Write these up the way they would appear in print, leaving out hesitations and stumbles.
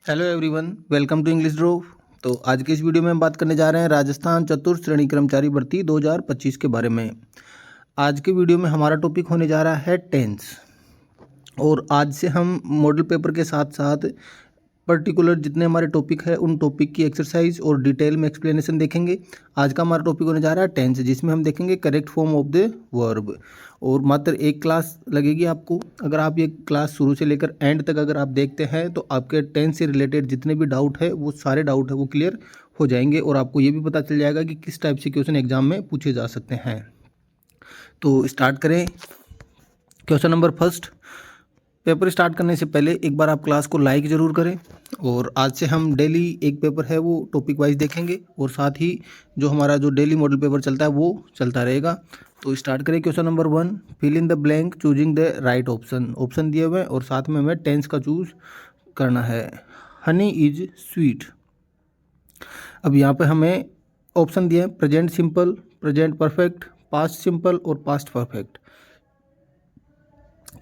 Hello everyone, welcome to English Dro. तो आज के इस वीडियो में हम बात करने जा रहे हैं राजस्थान चतुर्थ श्रेणी कर्मचारी भर्ती 2025 के बारे में। आज के वीडियो में हमारा टॉपिक होने जा रहा है टेंस, और आज से हम मॉडल पेपर के साथ साथ पर्टिकुलर जितने हमारे टॉपिक है उन टॉपिक की एक्सरसाइज और डिटेल में एक्सप्लेनेशन देखेंगे। आज का हमारा टॉपिक होने जा रहा है टेंस, जिसमें हम देखेंगे correct form of the verb, और मात्र एक क्लास लगेगी आपको। अगर आप ये क्लास शुरू से लेकर एंड तक अगर आप देखते हैं तो आपके टेंस से रिलेटेड जितने भी डाउट है वो सारे डाउट है वो क्लियर हो जाएंगे, और आपको ये भी पता चल जाएगा कि किस टाइप से क्वेश्चन एग्जाम में पूछे जा सकते हैं। तो स्टार्ट करें। Question number first. Paper start करने से पहले एक बार आप क्लास को लाइक ज़रूर करें, और आज से हम डेली एक पेपर है वो टॉपिक वाइज देखेंगे, और साथ ही जो हमारा जो डेली मॉडल पेपर चलता है वो चलता रहेगा। तो स्टार्ट करें। Question number 1, fill in the blank choosing the right option. Option दिए हुए हैं और साथ में हमें टेंस का चूज करना है। Honey is sweet. अब यहाँ पे हमें ऑप्शन दिए हैं present simple, present perfect, past simple और पास्ट परफेक्ट।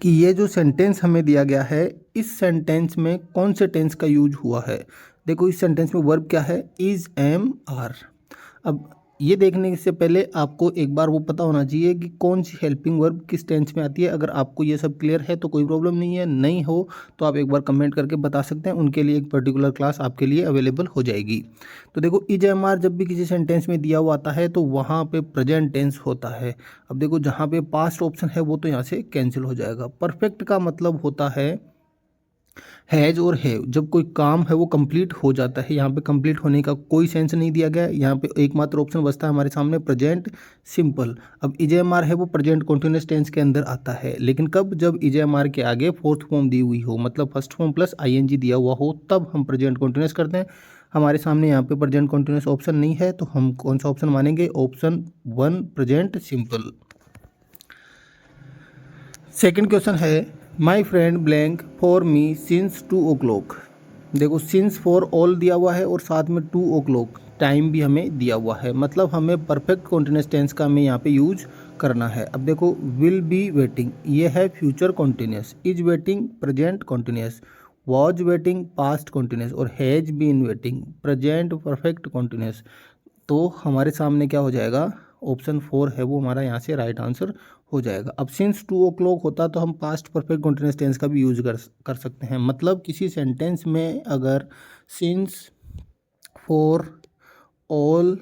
कि ये जो सेंटेंस हमें दिया गया है, इस सेंटेंस में कौन से टेंस का यूज हुआ है। देखो इस सेंटेंस में वर्ब क्या है, इज, एम, आर। अब ये देखने से पहले आपको एक बार वो पता होना चाहिए कि कौन सी हेल्पिंग वर्ब किस टेंस में आती है। अगर आपको ये सब क्लियर है तो कोई प्रॉब्लम नहीं है, नहीं हो तो आप एक बार कमेंट करके बता सकते हैं, उनके लिए एक पर्टिकुलर क्लास आपके लिए अवेलेबल हो जाएगी। तो देखो इज, एम, आर जब भी किसी सेंटेंस में दिया हुआ आता है तो वहाँ पे प्रेजेंट टेंस होता है। अब देखो जहाँ पे पास्ट ऑप्शन है वो तो यहाँ से कैंसिल हो जाएगा। परफेक्ट का मतलब होता है हैज और हैव। जब कोई काम है वो कंप्लीट हो जाता है, यहाँ पे कंप्लीट होने का कोई सेंस नहीं दिया गया है। यहाँ पे एकमात्र ऑप्शन बचता है हमारे सामने प्रेजेंट सिंपल। अब इजेएमआर है वो प्रेजेंट कॉन्टिन्यूस टेंस के अंदर आता है, लेकिन कब, जब इजेएमआर के आगे फोर्थ फॉर्म दी हुई हो, मतलब फर्स्ट फॉर्म प्लस आईएनजी दिया हुआ हो, तब हम प्रेजेंट कॉन्टिन्यूस करते हैं। हमारे सामने यहाँ पे प्रेजेंट कॉन्टिन्यूस ऑप्शन नहीं है, तो हम कौन सा ऑप्शन मानेंगे, option 1 present simple. Second question है my friend blank for me since 2 o'clock। देखो सिंस फॉर ऑल दिया हुआ है और साथ में 2 o'clock टाइम भी हमें दिया हुआ है, मतलब हमें परफेक्ट कॉन्टिन्यूस टेंस का हमें यहाँ पे यूज करना है। अब देखो विल बी वेटिंग ये है future continuous, is waiting present continuous, was waiting past continuous, और has been waiting present perfect continuous. तो हमारे सामने क्या हो जाएगा, ऑप्शन 4 है वो हमारा यहाँ से राइट आंसर हो जाएगा। अब सिंस 2 o'clock होता तो हम पास्ट परफेक्ट कॉन्टिन्यूस टेंस का भी यूज कर सकते हैं। मतलब किसी सेंटेंस में अगर since, for, all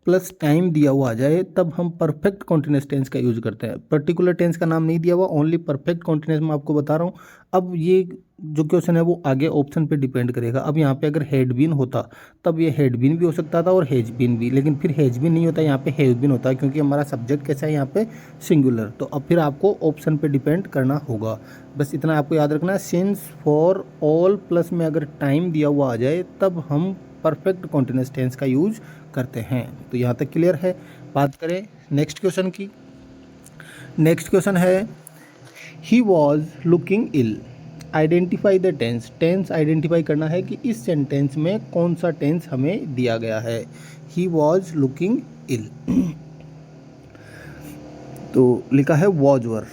plus time दिया हुआ आ जाए तब हम परफेक्ट कॉन्टिन्यूस टेंस का यूज करते हैं। पर्टिकुलर टेंस का नाम नहीं दिया हुआ, ओनली परफेक्ट कॉन्टिन्यूस मैं आपको बता रहा हूँ। अब ये जो क्वेश्चन है वो आगे ऑप्शन पे डिपेंड करेगा। अब यहाँ पे अगर हैड बीन होता तब ये हैड बीन भी हो सकता था और हैज बीन भी, लेकिन फिर हैज बीन नहीं होता, यहाँ पे हैव बीन होता है, क्योंकि हमारा सब्जेक्ट कैसा है यहाँ पे, सिंगुलर। तो अब फिर आपको ऑप्शन पे डिपेंड करना होगा। बस इतना आपको याद रखना है, सिंस, फॉर, ऑल प्लस में अगर टाइम दिया हुआ आ जाए तब हम परफेक्ट कॉन्टिन्यूस टेंस का यूज करते हैं। तो यहाँ तक क्लियर है। बात करें नेक्स्ट क्वेश्चन की। नेक्स्ट क्वेश्चन है he was looking ill. Identify the tense. Tense identify करना है कि इस सेंटेंस में कौन सा टेंस हमें दिया गया है। ही वॉज लुकिंग इल तो लिखा है वॉज वर।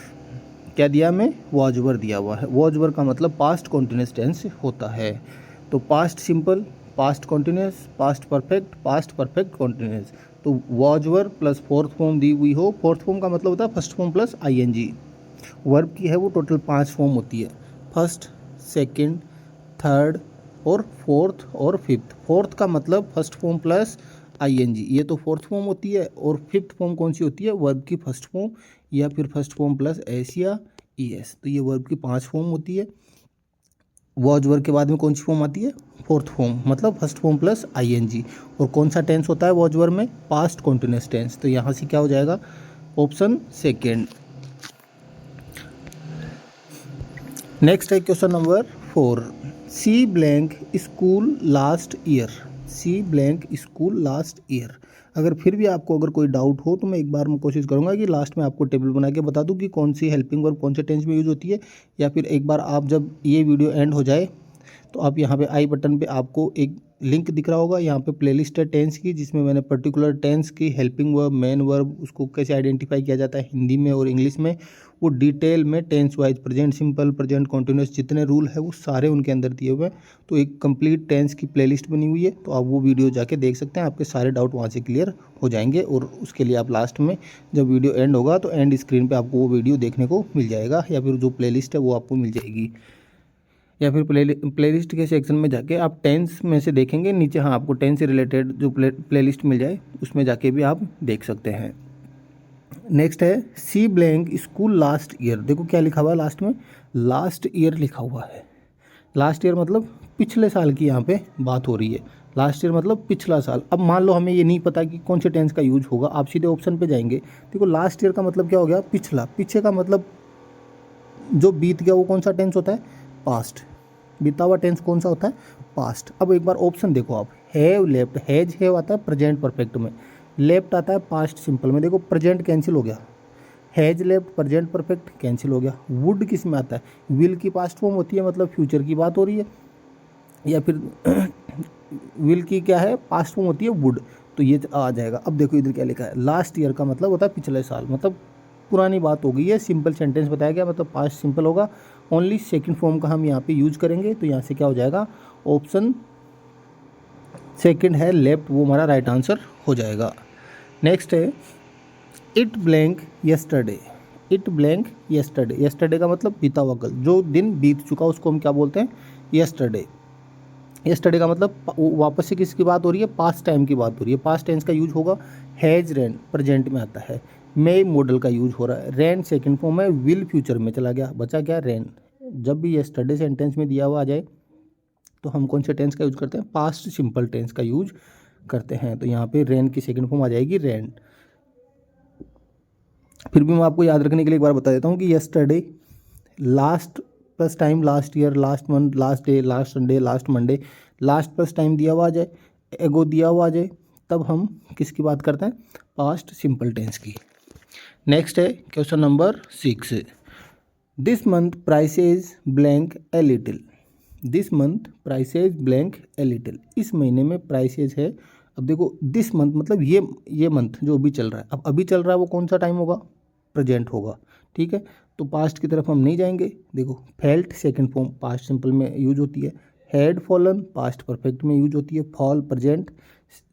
क्या दिया हमें, वॉज वर दिया हुआ है। वॉज वर का मतलब पास्ट कॉन्टिन्यूस टेंस होता है। तो past simple, past continuous, past perfect continuous. तो was were plus fourth form दी हुई हो। फोर्थ फॉर्म का मतलब होता है first form plus ING. Verb की है वो टोटल 5 फॉर्म होती है, फर्स्ट, सेकंड, थर्ड और फोर्थ और फिफ्थ। फोर्थ का मतलब फर्स्ट फॉर्म प्लस आईएनजी, ये तो फोर्थ फॉर्म होती है। और फिफ्थ फॉर्म कौन सी होती है, वर्ब की फर्स्ट फॉर्म या फिर फर्स्ट फॉर्म प्लस एस या ईएस। तो ये वर्ब की 5 फॉर्म होती है। वॉज वर्ब के बाद में कौन सी फॉर्म आती है, फोर्थ फॉर्म, मतलब फर्स्ट फॉर्म प्लस आईएनजी। और कौन सा टेंस होता है वॉज वर्ब में, पास्ट कॉन्टिन्यूस टेंस। तो यहाँ से क्या हो जाएगा, ऑप्शन सेकेंड। नेक्स्ट है क्वेश्चन नंबर 4, सी ब्लैंक स्कूल लास्ट ईयर। सी ब्लैंक स्कूल लास्ट ईयर। अगर फिर भी आपको अगर कोई डाउट हो तो मैं एक बार मैं कोशिश करूंगा कि लास्ट में आपको टेबल बना के बता दूं कि कौन सी हेल्पिंग वर्ब कौन से टेंस में यूज होती है, या फिर एक बार आप जब ये वीडियो एंड हो जाए तो आप यहाँ पे आई बटन पे आपको एक लिंक दिख रहा होगा, यहाँ पे प्लेलिस्ट है टेंस की, जिसमें मैंने पर्टिकुलर टेंस की हेल्पिंग वर्ब, मेन वर्ब, उसको कैसे आइडेंटिफाई किया जाता है हिंदी में और इंग्लिश में, वो डिटेल में tense wise, present simple, present continuous, जितने रूल है वो सारे उनके अंदर दिए हुए हैं। तो एक कंप्लीट टेंस की प्लेलिस्ट बनी हुई है, तो आप वो वीडियो जाके देख सकते हैं, आपके सारे डाउट वहाँ से क्लियर हो जाएंगे। और उसके लिए आप लास्ट में जब वीडियो एंड होगा तो एंड स्क्रीन पर आपको वो वीडियो देखने को मिल जाएगा, या फिर जो प्लेलिस्ट है वो आपको मिल जाएगी, या फिर प्लेलिस्ट के सेक्शन में जाके आप टेंस में से देखेंगे नीचे, हाँ आपको टेंस से रिलेटेड जो प्लेलिस्ट मिल जाए उसमें जाके भी आप देख सकते हैं। नेक्स्ट है she blank school last year. देखो क्या लिखा हुआ है लास्ट में, लास्ट ईयर लिखा हुआ है। लास्ट ईयर मतलब पिछले साल की यहाँ पे बात हो रही है। लास्ट ईयर मतलब पिछला साल। अब मान लो हमें ये नहीं पता कि कौन से टेंस का यूज होगा, आप सीधे ऑप्शन पे जाएंगे। देखो लास्ट ईयर का मतलब क्या हो गया, पिछला। पीछे का मतलब जो बीत गया वो कौन सा टेंस होता है, पास्ट। बीता हुआ टेंस कौन सा होता है, पास्ट। अब एक बार ऑप्शन देखो आप, हैव लेफ्ट, हैज हैव आता है प्रेजेंट परफेक्ट में, लेफ्ट आता है पास्ट सिंपल में। देखो प्रेजेंट कैंसिल हो गया, has left present perfect cancel हो गया। वुड किस में आता है, विल की पास्ट फॉर्म होती है, मतलब फ्यूचर की बात हो रही है, या फिर विल की क्या है पास्ट फॉर्म होती है, वुड, तो ये आ जाएगा। अब देखो इधर क्या लिखा है, लास्ट ईयर का मतलब होता है पिछले साल, मतलब पुरानी बात हो गई है। सिंपल सेंटेंस बताया गया, मतलब पास्ट सिंपल होगा। ओनली सेकंड फॉर्म का हम यहाँ पे यूज करेंगे, तो यहाँ से क्या हो जाएगा, ऑप्शन सेकंड है लेफ्ट, वो हमारा राइट आंसर हो जाएगा। नेक्स्ट है it blank yesterday. It blank yesterday, yesterday का मतलब बीता हुआ कल, जो दिन बीत चुका उसको हम क्या बोलते हैं, यस्टरडे। यस्टरडे का मतलब वापस से किसकी बात हो रही है, पास्ट टाइम की बात हो रही है। पास्ट टेंस का यूज होगा, हैज रेन प्रेजेंट में आता है, मे मॉडल का यूज हो रहा है, रेन सेकंड फॉर्म है, विल फ्यूचर में चला गया, बचा क्या रेन। जब भी यस्टरडे सेंटेंस में दिया हुआ आ जाए तो हम कौन से टेंस का यूज करते हैं, पास्ट सिंपल टेंस का यूज करते हैं। तो यहाँ पे रेन की सेकंड फॉर्म आ जाएगी रेन। फिर भी मैं आपको याद रखने के लिए एक बार बता देता हूँ कि yesterday last plus time last year, last month, last day, last Sunday, last Monday, last plus time दिया हुआ आ जाए, एगो दिया हुआ आ जाए, तब हम किसकी बात करते हैं, पास्ट सिंपल टेंस की। नेक्स्ट है question number 6, this month prices blank a little. This month prices blank a little, इस महीने में प्राइसेज है। अब देखो दिस मंथ मतलब ये मंथ जो अभी चल रहा है, अब अभी चल रहा है वो कौन सा टाइम होगा, प्रेजेंट होगा, ठीक है। तो पास्ट की तरफ हम नहीं जाएंगे। देखो felt second form past simple में यूज होती है, हैड फॉलन पास्ट परफेक्ट में यूज होती है, फॉल प्रेजेंट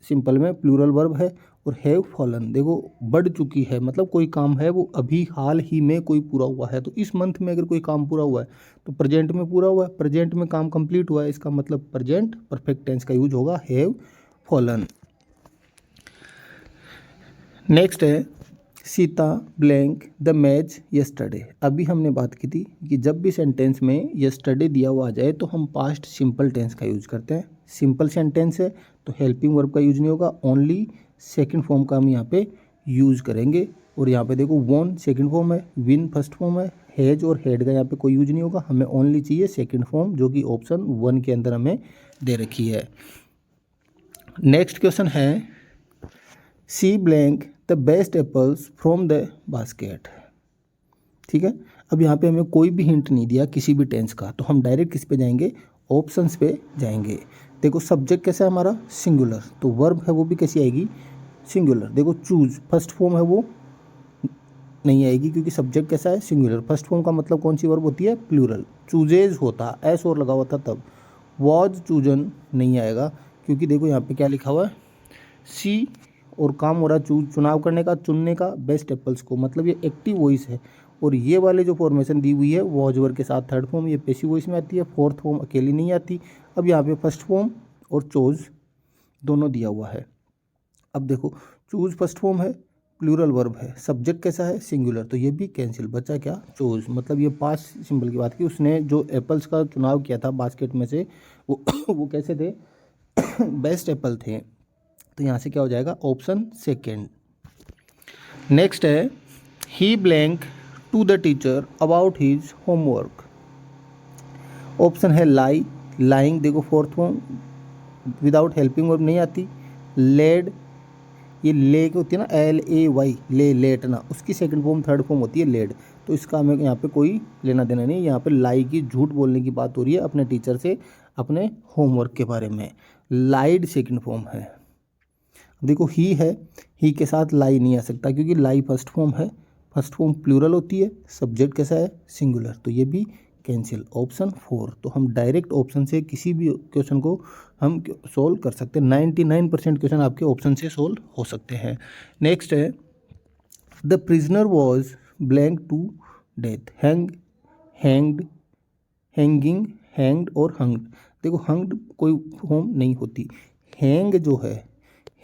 सिंपल में प्लूरल वर्ब है, और हैव फॉलन देखो बढ़ चुकी है, मतलब कोई काम है वो अभी हाल ही में कोई पूरा हुआ है। तो इस मंथ में अगर कोई काम पूरा हुआ है तो प्रेजेंट में पूरा हुआ है, प्रेजेंट में काम कंप्लीट हुआ है, इसका मतलब प्रेजेंट परफेक्ट टेंस का यूज होगा, हैव फॉलन। नेक्स्ट है Sita blank the match yesterday. अभी हमने बात की थी कि जब भी सेंटेंस में यस्टरडे दिया हुआ आ जाए तो हम पास्ट सिंपल टेंस का यूज करते हैं। सिंपल सेंटेंस है तो हेल्पिंग वर्ब का यूज नहीं होगा, ओनली सेकंड फॉर्म का हम यहाँ पे यूज करेंगे। और यहाँ पे देखो वॉन सेकंड फॉर्म है, विन फर्स्ट फॉर्म है, हैज और हेड का यहाँ पे कोई यूज नहीं होगा, हमें ओनली चाहिए सेकंड फॉर्म, जो कि ऑप्शन 1 के अंदर हमें दे रखी है। नेक्स्ट क्वेश्चन है she blank the best apples from the basket. ठीक है, अब यहाँ पे हमें कोई भी हिंट नहीं दिया किसी भी टेंस का, तो हम डायरेक्ट किस पे जाएंगे, ऑप्शंस पे जाएंगे। देखो सब्जेक्ट कैसा है हमारा, सिंगुलर, तो वर्ब है वो भी कैसी आएगी, सिंगुलर। देखो चूज फर्स्ट फॉर्म है वो नहीं आएगी क्योंकि सब्जेक्ट कैसा है, सिंगुलर। फर्स्ट फॉर्म का मतलब कौन सी वर्ब होती है, प्लूरल। चूजेज होता एस और लगा हुआ था तब, वॉज चूजन नहीं आएगा क्योंकि देखो यहाँ पे क्या लिखा हुआ है, सी और काम हो रहा है चुनाव करने का, चुनने का, बेस्ट एप्पल्स को, मतलब ये एक्टिव वॉइस है। और ये वाले जो फॉर्मेशन दी हुई है वॉज वर्ब के साथ थर्ड फॉर्म, ये पैसिव वॉइस में आती है, फोर्थ फॉर्म अकेली नहीं आती। अब यहाँ पे फर्स्ट फॉर्म और चोज दोनों दिया हुआ है। अब देखो चूज फर्स्ट फॉर्म है, प्लूरल वर्ब है, सब्जेक्ट कैसा है, सिंगुलर, तो ये भी कैंसिल, बचा क्या, चोज। मतलब ये पास्ट सिंपल की बात की, उसने जो एप्पल्स का चुनाव किया था बास्केट में से वो कैसे थे, बेस्ट एप्पल थे। तो यहाँ से क्या हो जाएगा, ऑप्शन सेकेंड। नेक्स्ट है he blank to the teacher about his homework. Option है लाई, लाइंग, देखो fourth form without helping verb नहीं आती। लेड, ये ले की होती है ना, LAY, ले, लेटना, उसकी सेकंड फॉर्म थर्ड फॉर्म होती है लेड। तो इसका हमें यहाँ पे कोई लेना देना नहीं, यहाँ पे लाई की झूठ बोलने की बात हो रही है अपने टीचर से अपने होमवर्क के बारे में। लाइड सेकंड फॉर्म है। देखो ही है, ही के साथ लाई नहीं आ सकता क्योंकि लाई फर्स्ट फॉर्म है, फर्स्ट फॉर्म प्लूरल होती है, सब्जेक्ट कैसा है सिंगुलर, तो ये भी कैंसिल। ऑप्शन 4। तो हम डायरेक्ट ऑप्शन से किसी भी क्वेश्चन को हम सोल्व कर सकते हैं। 99% क्वेश्चन आपके ऑप्शन से सोल्व हो सकते हैं। नेक्स्ट है the prisoner was blank to death. Hanged, hanging, hanged और हंग्ड। देखो हंग्ड कोई फॉर्म नहीं होती। हैंग जो है,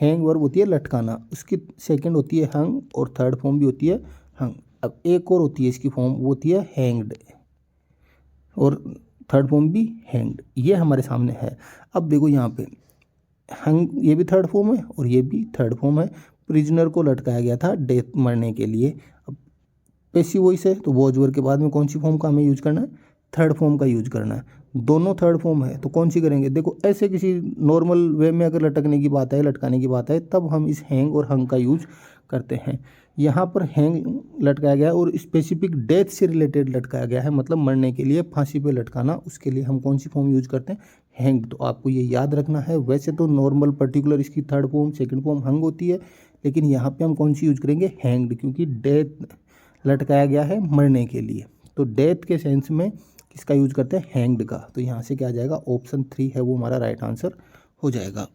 हैंग वर्ब होती है लटकाना, उसकी सेकंड होती है हंग और थर्ड फॉर्म भी होती है हंग। अब एक और होती है इसकी फॉर्म, वो होती है हैंग्ड और थर्ड फॉर्म भी हैंग्ड। ये हमारे सामने है। अब देखो यहाँ पे हंग, ये भी थर्ड फॉर्म है और ये भी थर्ड फॉर्म है। प्रिजनर को लटकाया गया था डेथ, मरने के लिए। अब पैसिव वॉइस है तो वॉज वर्ब के बाद में कौन सी फॉर्म का हमें यूज करना है, थर्ड फॉर्म का यूज करना है। दोनों थर्ड फॉर्म है तो कौन सी करेंगे, देखो ऐसे किसी नॉर्मल वे में अगर लटकने की बात है, लटकाने की बात है, तब हम इस हैंग और हंग का यूज करते हैं। यहाँ पर हैंग लटकाया गया है और स्पेसिफिक डेथ से रिलेटेड लटकाया गया है, मतलब मरने के लिए, फांसी पे लटकाना, उसके लिए हम कौन सी फॉर्म यूज करते हैं, हैंग। तो आपको ये याद रखना है। वैसे तो नॉर्मल पर्टिकुलर इसकी थर्ड फॉर्म सेकंड फॉर्म हंग होती है, लेकिन यहाँ पे हम कौन सी यूज करेंगे, हैंग्ड, क्योंकि डेथ लटकाया गया है मरने के लिए। तो डेथ के सेंस में किसका यूज करते हैं, हैंग्ड का। तो यहाँ से क्या आ जाएगा, ऑप्शन 3 है वो हमारा राइट आंसर हो जाएगा।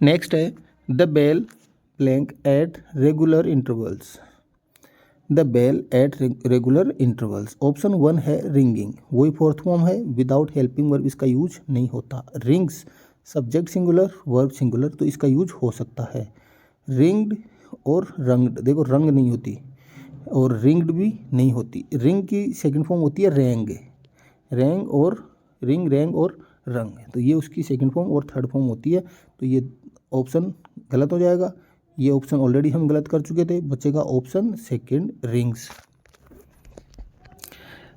नेक्स्ट है the bell blank at regular intervals. The bell at regular intervals. Option 1 है रिंगिंग, वही फोर्थ फॉर्म है, विदाउट हेल्पिंग वर्ब इसका यूज नहीं होता। Rings subject singular verb singular, तो इसका यूज हो सकता है। रिंग्ड और रंग्ड, देखो रंग नहीं होती और रिंग्ड भी नहीं होती। रिंग की सेकंड फॉर्म होती है रैंग, रैंग और रिंग, रैंग और रंग, तो ये उसकी सेकंड फॉर्म और थर्ड फॉर्म होती है। तो ये ऑप्शन गलत हो जाएगा। ये ऑप्शन ऑलरेडी हम गलत कर चुके थे, बचेगा ऑप्शन सेकंड रिंग्स।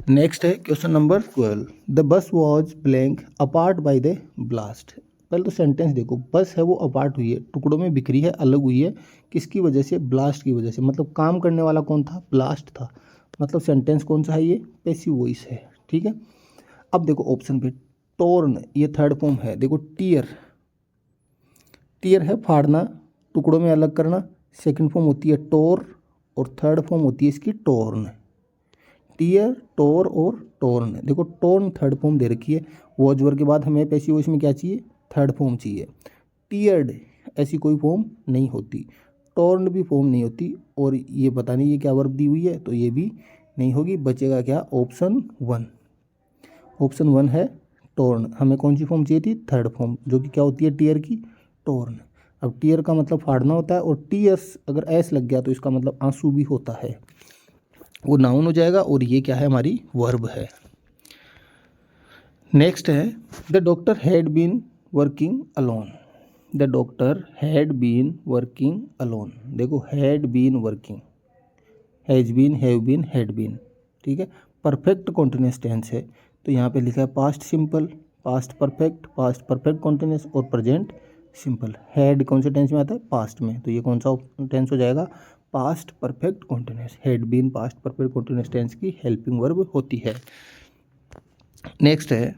नेक्स्ट है question number 12। The bus was blank apart by the blast. पहले तो सेंटेंस देखो, बस है वो अपार्ट हुई है, टुकड़ों में बिखरी है, अलग हुई है, किसकी वजह से, ब्लास्ट की वजह से। मतलब काम करने वाला कौन था, ब्लास्ट था। मतलब सेंटेंस कौन सा है, ये पैसिव वॉइस है। ठीक है, अब देखो ऑप्शन पे टोर्न, ये थर्ड फॉर्म है। देखो टीयर, टीयर है फाड़ना, टुकड़ों में अलग करना, सेकंड फॉर्म होती है टोर और थर्ड फॉर्म होती है इसकी टोर्न। टीयर, टोर और टोर्न। देखो टोर्न थर्ड फॉर्म दे रखी है, वॉज वर्ब के बाद हमें पैसिव वॉइस में क्या चाहिए, थर्ड फॉर्म चाहिए। टीयर्ड ऐसी कोई फॉर्म नहीं होती, टोर्न भी फॉर्म नहीं होती, और ये पता नहीं ये क्या वर्ब दी हुई है, तो ये भी नहीं होगी। बचेगा क्या, ऑप्शन 1। ऑप्शन 1 है टोर्न। हमें कौन सी फॉर्म चाहिए थी, थर्ड फॉर्म, जो कि क्या होती है टीयर की, टोर्न। अब टीयर का मतलब फाड़ना होता है, और टीयर्स अगर एस लग गया तो इसका मतलब आंसू भी होता है, वो नाउन हो जाएगा, और ये क्या है, हमारी वर्ब है। नेक्स्ट है the doctor had been working alone. The doctor had been working alone. देखो had been working, has been, have been, had been. ठीक है, परफेक्ट कॉन्टिन्यूस टेंस है, तो यहाँ पे लिखा है past simple, past perfect, past perfect continuous और प्रेजेंट सिंपल। हैड कौन से टेंस में आता है, पास्ट में, तो ये कौन सा टेंस हो जाएगा, past perfect continuous. Had been past perfect continuous tense की हेल्पिंग वर्ब होती है। नेक्स्ट है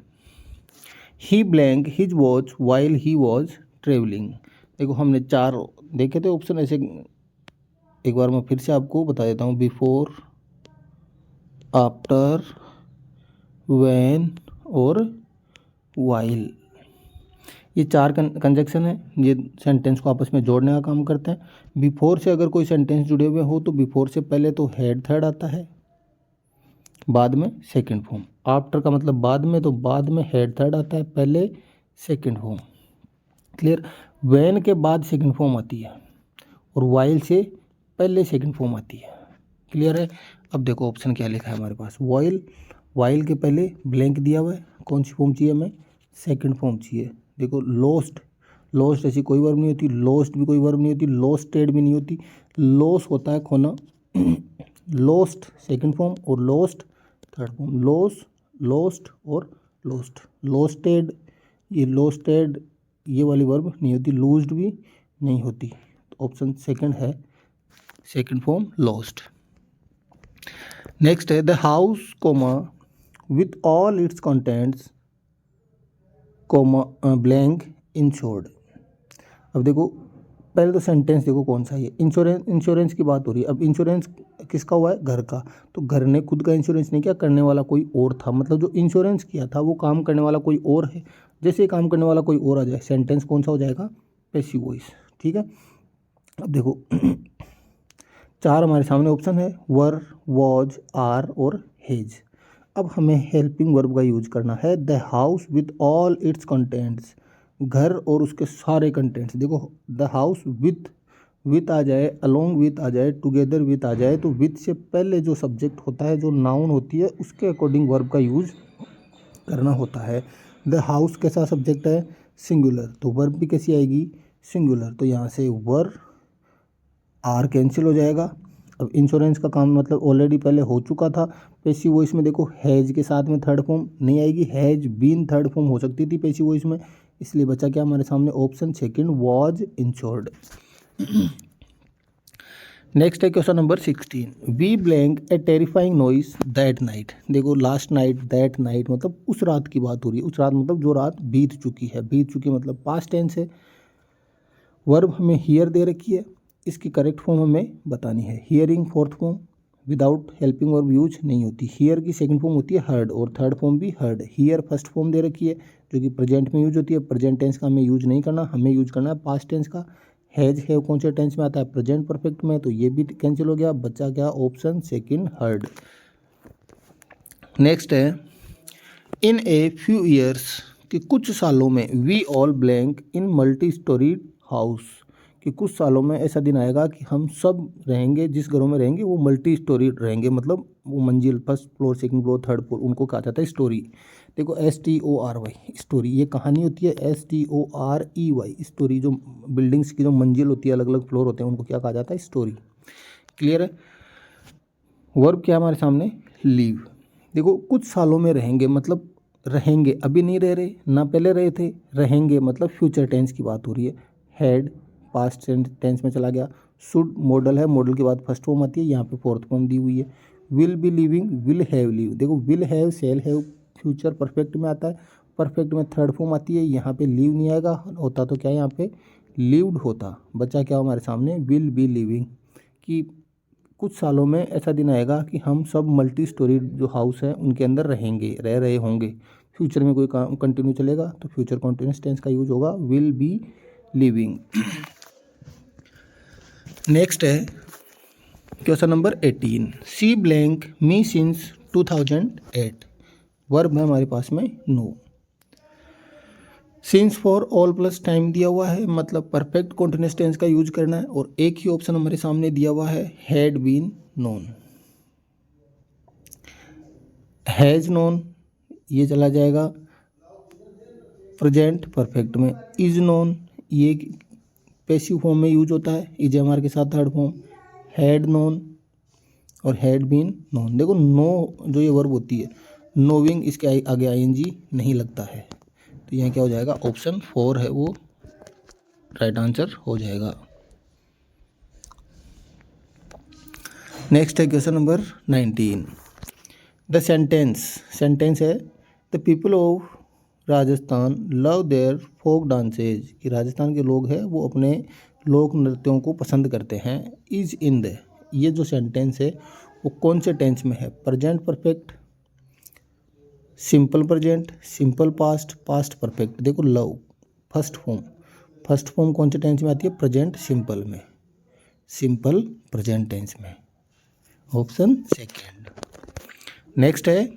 he blank his watch while he was travelling. देखो हमने 4 देखे थे ऑप्शन, ऐसे एक बार मैं फिर से आपको बता देता हूँ, बिफोर, आफ्टर, व्हेन और वाइल। ये 4 कंजक्शन है, ये सेंटेंस को आपस में जोड़ने का काम करते हैं। बिफोर से अगर कोई सेंटेंस जुड़े हुए हो तो बिफोर से पहले तो हैड थर्ड आता है, बाद में सेकंड फॉर्म। आफ्टर का मतलब बाद में, तो बाद में हैड थर्ड आता है, पहले सेकंड फॉर्म। क्लियर। व्हेन के बाद सेकंड फॉर्म आती है, और वाइल से पहले सेकंड फॉर्म आती है। क्लियर है। अब देखो ऑप्शन क्या लिखा है हमारे पास, वाइल, वाइल के पहले ब्लैंक दिया हुआ है, कौन सी फॉर्म चाहिए हमें, सेकंड फॉर्म चाहिए। देखो लॉस्ट, लॉस्ट ऐसी कोई वर्ब नहीं होती, लॉस्ट भी कोई वर्ब नहीं होती, लॉस्टेड भी नहीं होती। लॉस होता है खोना, लॉस्ट सेकंड फॉर्म और lost third form. Loss, lost और लॉस्ट। लॉस्टेड, ये लॉस्टेड ये वाली वर्ब नहीं होती, लूज्ड भी नहीं होती। तो ऑप्शन सेकंड है, सेकंड फॉर्म लॉस्ट। नेक्स्ट है the house comma with all its contents comma blank insured. अब देखो पहले तो सेंटेंस देखो कौन सा है, ये इंश्योरेंस की बात हो रही है। अब इंश्योरेंस किसका हुआ है, घर का, तो घर ने खुद का इंश्योरेंस नहीं किया, करने वाला कोई और था, मतलब जो इंश्योरेंस किया था वो काम करने वाला कोई और है। जैसे काम करने वाला कोई और आ जाए, सेंटेंस कौन सा हो जाएगा, पैसिव वॉइस। ठीक है, अब देखो 4 हमारे सामने ऑप्शन है, वर, वॉज, आर और हेज। अब हमें हेल्पिंग वर्ब का यूज करना है, the house with all its contents, घर और उसके सारे कंटेंट्स। देखो द हाउस विथ आ जाए, अलोंग विथ आ जाए, टुगेदर विथ आ जाए, तो विथ से पहले जो सब्जेक्ट होता है, जो नाउन होती है, उसके अकॉर्डिंग वर्ब का यूज करना होता है। द हाउस कैसा सब्जेक्ट है, सिंगुलर, तो वर्ब भी कैसी आएगी, सिंगुलर, तो यहाँ से वर आर कैंसिल हो जाएगा। अब इंश्योरेंस का काम मतलब ऑलरेडी पहले हो चुका था। पैसिव वॉइस में देखो हैज के साथ में थर्ड फॉर्म नहीं आएगी, हैज बीन थर्ड फॉर्म हो सकती थी पैसिव वॉइस में, इसलिए बचा क्या हमारे सामने, option second, was insured. Next है question number 16, we blank a terrifying noise that night. देखो लास्ट नाइट, दैट नाइट मतलब उस रात की बात हो रही है, उस रात मतलब जो रात बीत चुकी है, बीत चुकी मतलब पास्ट टेंस है। वर्ब हमें हियर दे रखी है, इसकी करेक्ट फॉर्म हमें बतानी है। Hearing fourth form, without helping verb use नहीं होती। हियर की सेकंड फॉर्म होती है हर्ड, और थर्ड फॉर्म भी हर्ड। हियर फर्स्ट फॉर्म दे रखी है जो कि प्रेजेंट में यूज होती है, प्रेजेंट टेंस का हमें यूज नहीं करना, हमें यूज करना है पास्ट टेंस का। हैज हैव कौन से टेंस में आता है, प्रेजेंट परफेक्ट में, तो ये भी कैंसिल हो गया, बचा क्या, ऑप्शन सेकंड हर्ड। नेक्स्ट है, इन ए फ्यू ईयर्स, कि कुछ सालों में, we all blank in multi storied house, कि कुछ सालों में ऐसा दिन आएगा कि हम सब रहेंगे, जिस घरों में रहेंगे वो मल्टी स्टोरी रहेंगे, मतलब वो मंजिल, first floor, second floor, third floor, उनको कहा जाता है स्टोरी। देखो STORY स्टोरी, ये कहानी होती है, STOREY स्टोरी, जो बिल्डिंग्स की जो मंजिल होती है, अलग अलग फ्लोर होते हैं, उनको क्या कहा जाता है, स्टोरी। क्लियर है। वर्ब क्या हमारे सामने, लीव। देखो कुछ सालों में रहेंगे मतलब रहेंगे, अभी नहीं रह रहे, ना पहले रहे थे, रहेंगे मतलब फ्यूचर टेंस की बात हो रही है। हैड पास्ट टेंस में चला गया। शुड मॉडल है, मॉडल के बाद फर्स्ट फॉर्म आती है, यहाँ पे फोर्थ फॉर्म दी हुई है। Will be living, will have leave. देखो will have, shall have future perfect में आता है, परफेक्ट में थर्ड फॉर्म आती है, यहाँ पे लीव नहीं आएगा, होता तो क्या यहाँ पे लिव्ड होता। बच्चा क्या हमारे सामने, विल बी लिविंग, कि कुछ सालों में ऐसा दिन आएगा कि हम सब मल्टी स्टोरी जो हाउस है उनके अंदर रहेंगे, रह रहे होंगे। फ्यूचर में कोई काम कंटिन्यू चलेगा तो फ्यूचर कॉन्टिन्यूस टेंस का यूज होगा, विल बी लिविंग। नेक्स्ट है question number 18, see blank me since 2008। Verb है हमारे पास में know. Since for all plus time दिया हुआ है, मतलब परफेक्ट कॉन्टिन्यूस टेंस का यूज करना है, और एक ही ऑप्शन हमारे सामने दिया हुआ है, had been known. Has known ये चला जाएगा प्रेजेंट परफेक्ट में। इज नोन ये पैसिव फॉर्म में यूज होता है, इज हमारे के साथ थर्ड फॉर्म। हैड नोन और हैड बीन नोन। देखो नो जो ये वर्ब होती है, नोविंग, इसके आगे ING नहीं लगता है, तो यहाँ क्या हो जाएगा, ऑप्शन 4 है वो राइट आंसर हो जाएगा। नेक्स्ट है क्वेश्चन नंबर 19, द सेंटेंस है, the people of Rajasthan love their folk dances, कि राजस्थान के लोग हैं वो अपने लोक नृत्यों को पसंद करते हैं। इज इन द, ये जो सेंटेंस है वो कौन से टेंस में है, present perfect, simple present, simple past, past perfect. देखो लव फर्स्ट फॉर्म कौन से टेंस में आती है, प्रेजेंट सिंपल में, सिंपल प्रेजेंट टेंस में, ऑप्शन सेकेंड। नेक्स्ट है,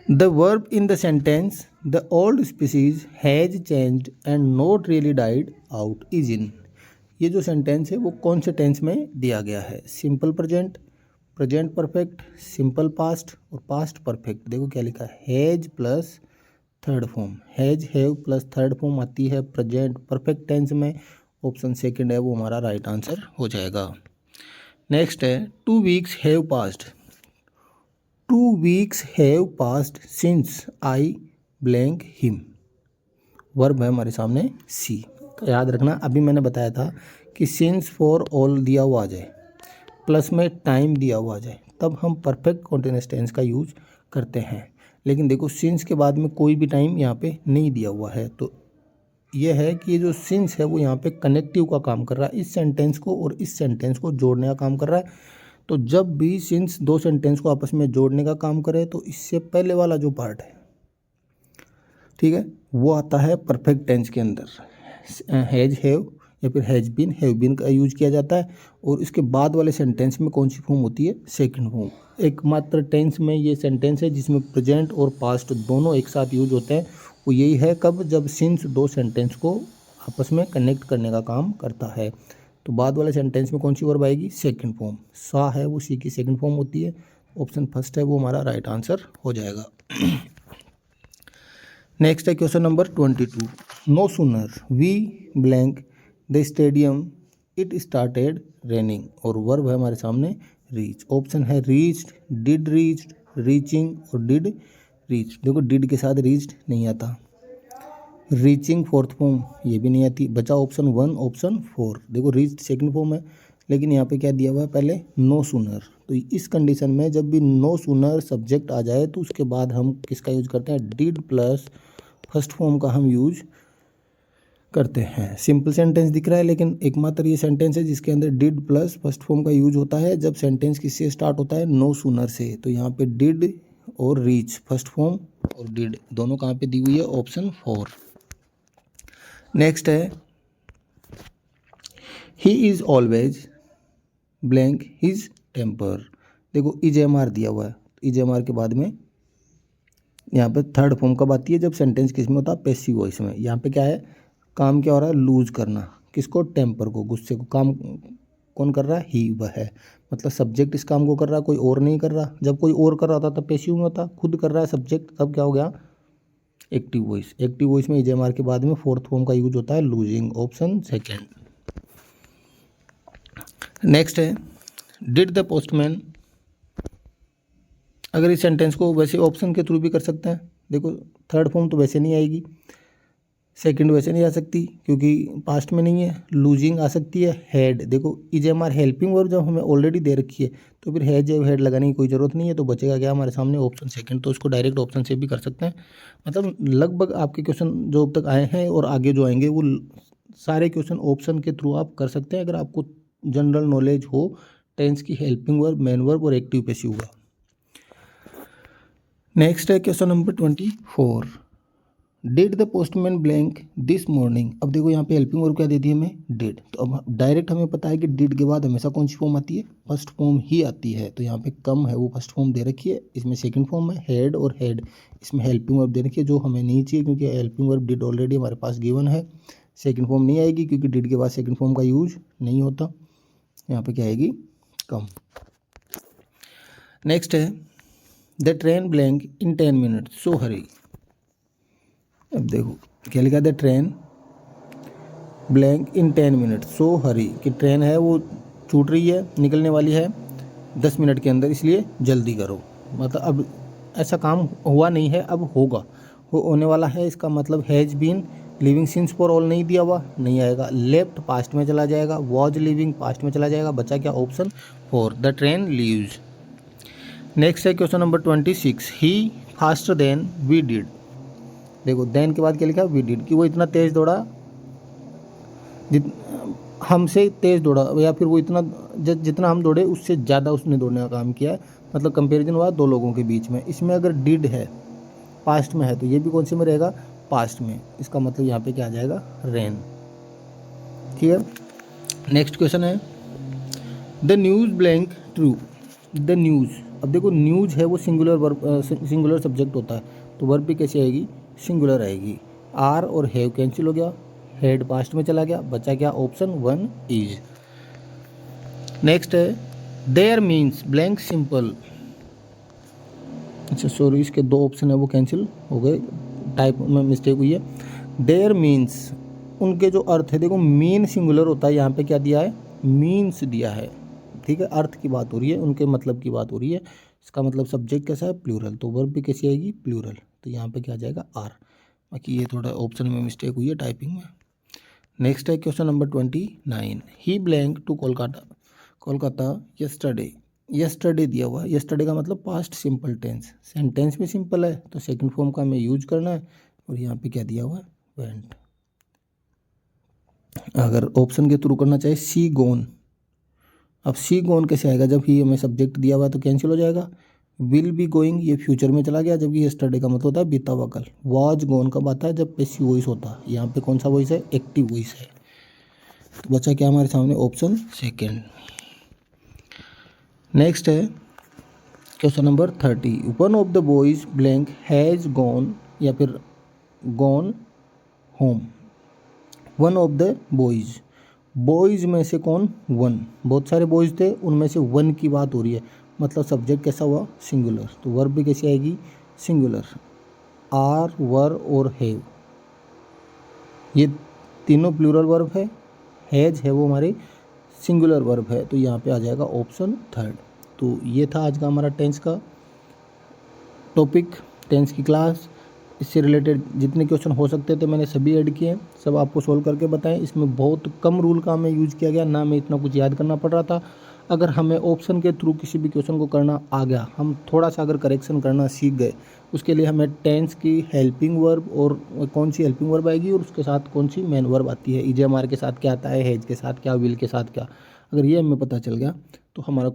the verb in the sentence the old species has changed and not really died out is in. ये जो सेंटेंस है वो कौन से टेंस में दिया गया है, simple present, present perfect, simple past और पास्ट परफेक्ट। देखो क्या लिखा है, has plus third form, has have plus third form आती है प्रेजेंट परफेक्ट टेंस में, ऑप्शन सेकंड है वो हमारा राइट आंसर हो जाएगा। नेक्स्ट है, 2 weeks have passed, 2 weeks have passed since I blank him. Verb है हमारे सामने सी। तो याद रखना, अभी मैंने बताया था कि सिंस फॉर ऑल दिया हुआ आ जाए, प्लस में टाइम दिया हुआ आ जाए, तब हम परफेक्ट कॉन्टिन्यूअस टेंस का यूज करते हैं। लेकिन देखो सिंस के बाद में कोई भी टाइम यहाँ पे नहीं दिया हुआ है, तो ये है कि ये जो सिंस है वो यहाँ पे कनेक्टिव का काम कर रहा है, इस सेंटेंस को और इस सेंटेंस को जोड़ने का काम कर रहा है। तो जब भी सिंस दो सेंटेंस को आपस में जोड़ने का काम करे तो इससे पहले वाला जो पार्ट है, ठीक है, वो आता है परफेक्ट टेंस के अंदर। हैज, हैव या फिर हैज बीन का यूज किया जाता है। और इसके बाद वाले सेंटेंस में कौन सी फॉर्म होती है? Second form. एकमात्र टेंस में ये सेंटेंस है जिसमें प्रेजेंट और पास्ट दोनों एक साथ यूज होते हैं, वो यही है कब? जब सिंस दो सेंटेंस को आपस में कनेक्ट करने का काम करता है। तो बाद वाले सेंटेंस में कौन सी वर्ब आएगी? Second form. सा है वो सी की सेकंड फॉर्म होती है। ऑप्शन फर्स्ट है वो हमारा राइट आंसर हो जाएगा। नेक्स्ट है question number 22। No sooner we blank the stadium it started raining. और वर्ब है हमारे सामने रीच। ऑप्शन है रीच्ड, डिड रीच्ड, रीचिंग और डिड रीच। देखो डिड के साथ रीच्ड नहीं आता, रीचिंग फोर्थ फॉर्म ये भी नहीं आती, बचा ऑप्शन 1 ऑप्शन 4। देखो रीच्ड सेकंड फॉर्म है, लेकिन यहाँ पे क्या दिया हुआ है? पहले नो सूनर। तो इस कंडीशन में जब भी नो सूनर सब्जेक्ट आ जाए तो उसके बाद हम किसका यूज करते हैं? डिड प्लस फर्स्ट फॉर्म का हम यूज करते हैं। सिंपल सेंटेंस दिख रहा है, लेकिन एकमात्र ये सेंटेंस है जिसके अंदर डिड प्लस फर्स्ट फॉर्म का यूज होता है जब सेंटेंस किससे स्टार्ट होता है? नो सूनर से। तो यहाँ पे डिड और रीच फर्स्ट फॉर्म और डिड दोनों कहाँ पे दी हुई है? ऑप्शन 4। नेक्स्ट है he is always blank his temper. देखो इज एम आर दिया हुआ है, इज एम आर के बाद में यहाँ पे थर्ड फॉर्म कब आती है? जब सेंटेंस किस में होता है? पैसिव वॉइस में। यहाँ पे क्या है? काम क्या हो रहा है? लूज करना। किसको? टेम्पर को, गुस्से को। काम कौन कर रहा है? ही, वह है। मतलब सब्जेक्ट इस काम को कर रहा है, कोई और नहीं कर रहा। जब कोई और कर रहा था तब पैसिव में होता, खुद कर रहा है सब्जेक्ट, तब क्या हो गया? Active voice. एक्टिव वॉइस में इजेएमआर के बाद में फोर्थ फॉर्म का यूज होता है लूजिंग। Option second. नेक्स्ट है डिड द पोस्टमैन। अगर इस सेंटेंस को वैसे ऑप्शन के थ्रू भी कर सकते हैं। देखो थर्ड फॉर्म तो वैसे नहीं आएगी, सेकंड वैसे नहीं आ सकती क्योंकि पास्ट में नहीं है। लूजिंग आ सकती है। हेड, देखो इजेएमआर हेल्पिंग वर्ब जब हमें ऑलरेडी दे रखी है तो फिर हैज या हेड लगाने की कोई ज़रूरत नहीं है, तो बचेगा क्या हमारे सामने? Option second. तो इसको डायरेक्ट ऑप्शन से भी कर सकते हैं। मतलब लगभग आपके क्वेश्चन जो अब तक आए हैं और आगे जो आएंगे वो सारे क्वेश्चन ऑप्शन के थ्रू आप कर सकते हैं, अगर आपको जनरल नॉलेज हो टेंस की हेल्पिंग वर्ब, मेन वर्ब और एक्टिव पैसिव का। नेक्स्ट है question number 24। Did the postman blank this morning. अब देखो यहाँ पे हेल्पिंग वर्ब क्या दे दी है हमें? डिड। तो अब डायरेक्ट हमें पता है कि डिड के बाद हमेशा कौन सी फॉर्म आती है? फर्स्ट फॉर्म ही आती है। तो यहाँ पे कम है वो फर्स्ट फॉर्म दे रखी है, इसमें सेकंड फॉर्म है हेड और हेड। इसमें हेल्पिंग वर्ब दे रखी है जो हमें नहीं चाहिए क्योंकि हेल्पिंग वर्ब डिड ऑलरेडी हमारे पास गिवन है। सेकंड फॉर्म नहीं आएगी क्योंकि डिड के बाद सेकंड फॉर्म का यूज नहीं होता। यहाँ पे क्या आएगी? कम। नेक्स्ट है the train blank in 10 minutes so hurry. अब देखो क्या लिखा? The train blank in 10 minutes so hurry, कि ट्रेन है वो छूट रही है, निकलने वाली है 10 मिनट के अंदर, इसलिए जल्दी करो। मतलब अब ऐसा काम हुआ नहीं है, अब होगा, होने वाला है। इसका मतलब has been living since for all नहीं दिया हुआ, नहीं आएगा। लेफ्ट पास्ट में चला जाएगा, वॉज लिविंग पास्ट में चला जाएगा, बचा क्या? Option 4 the train leaves. Next है question number 26। He faster than we did. देखो देन के बाद क्या लिखा? वी डिड, कि वो इतना तेज़ दौड़ा हमसे तेज़ दौड़ा, या फिर वो इतना जितना हम दौड़े उससे ज़्यादा उसने दौड़ने का काम किया है। मतलब कंपैरिजन हुआ दो लोगों के बीच में। इसमें अगर डिड है पास्ट में है तो ये भी कौन से में रहेगा? पास्ट में। इसका मतलब यहाँ पे क्या आ जाएगा? रेन। ठीक है। नेक्स्ट क्वेश्चन है the news blank true. The news, अब देखो न्यूज़ है वो सिंगुलर वर्ब, सिंगुलर सब्जेक्ट होता है, तो वर्ब भी कैसी आएगी? सिंगुलर आएगी। आर और हैव कैंसिल हो गया, हेड पास्ट में चला गया, बचा क्या? Option 1 is. नेक्स्ट है देयर मीन्स ब्लैंक सिंपल। अच्छा सॉरी, इसके दो ऑप्शन है वो कैंसिल हो गए, टाइप में मिस्टेक हुई है। देयर मीन्स, उनके जो अर्थ है, देखो मीन सिंगुलर होता है, यहाँ पे क्या दिया है? मीन्स दिया है। ठीक है, अर्थ की बात हो रही है, उनके मतलब की बात हो रही है। इसका मतलब सब्जेक्ट कैसा है? प्लूरल। तो वर्ब भी कैसी आएगी? प्लूरल। तो यहाँ पे क्या आ जाएगा? आर। बाकी ये थोड़ा ऑप्शन में मिस्टेक हुई है टाइपिंग में। नेक्स्ट है question number 29। He blank to Kolkata yesterday. Yesterday दिया हुआ है, यस्टरडे का मतलब पास्ट सिंपल टेंस, सेंटेंस भी सिंपल है तो सेकंड फॉर्म का हमें यूज करना है। और यहाँ पे क्या दिया हुआ है, वेंट। अगर ऑप्शन के थ्रू करना चाहे सी गोन, अब सी गोन कैसे आएगा, जब ही हमें सब्जेक्ट दिया हुआ है तो कैंसिल हो जाएगा। विल बी गोइंग ये फ्यूचर में चला गया, जबकि यस्टरडे का मतलब होता है बीता हुआ कल। वॉज गोन कब आता है, जब पैसिव वॉइस होता है। यहाँ पे कौन सा वॉइस है, एक्टिव वॉइस है। तो बचा क्या हमारे सामने, ऑप्शन सेकेंड। नेक्स्ट है question number 30। One of the boys blank has gone, या फिर gone home. One of the boys, boys में से कौन, वन। बहुत सारे बॉयज थे, उनमें से वन की बात हो रही है, मतलब सब्जेक्ट कैसा हुआ, सिंगुलर। तो वर्ब भी कैसी आएगी, सिंगुलर। आर, वर और हैव, ये तीनों प्लूरल वर्ब है। हैज है वो हमारे सिंगुलर वर्ब है, तो यहाँ पे आ जाएगा ऑप्शन थर्ड। तो ये था आज का हमारा टेंस का टॉपिक, टेंस की क्लास। इससे रिलेटेड जितने क्वेश्चन हो सकते थे मैंने सभी ऐड किए हैं, सब आपको सोल्व करके बताएं। इसमें बहुत कम रूल का हमें यूज़ किया गया, ना हमें इतना कुछ याद करना पड़ रहा था। अगर हमें ऑप्शन के थ्रू किसी भी क्वेश्चन को करना आ गया, हम थोड़ा सा अगर करेक्शन करना सीख गए, उसके लिए हमें टेंस की हेल्पिंग वर्ब और कौन सी हेल्पिंग वर्ब आएगी और उसके साथ कौन सी मेन वर्ब आती है, ईजेएमआर के साथ क्या आता है, हैज के साथ क्या, विल के साथ क्या, अगर ये हमें पता चल गया तो हमारा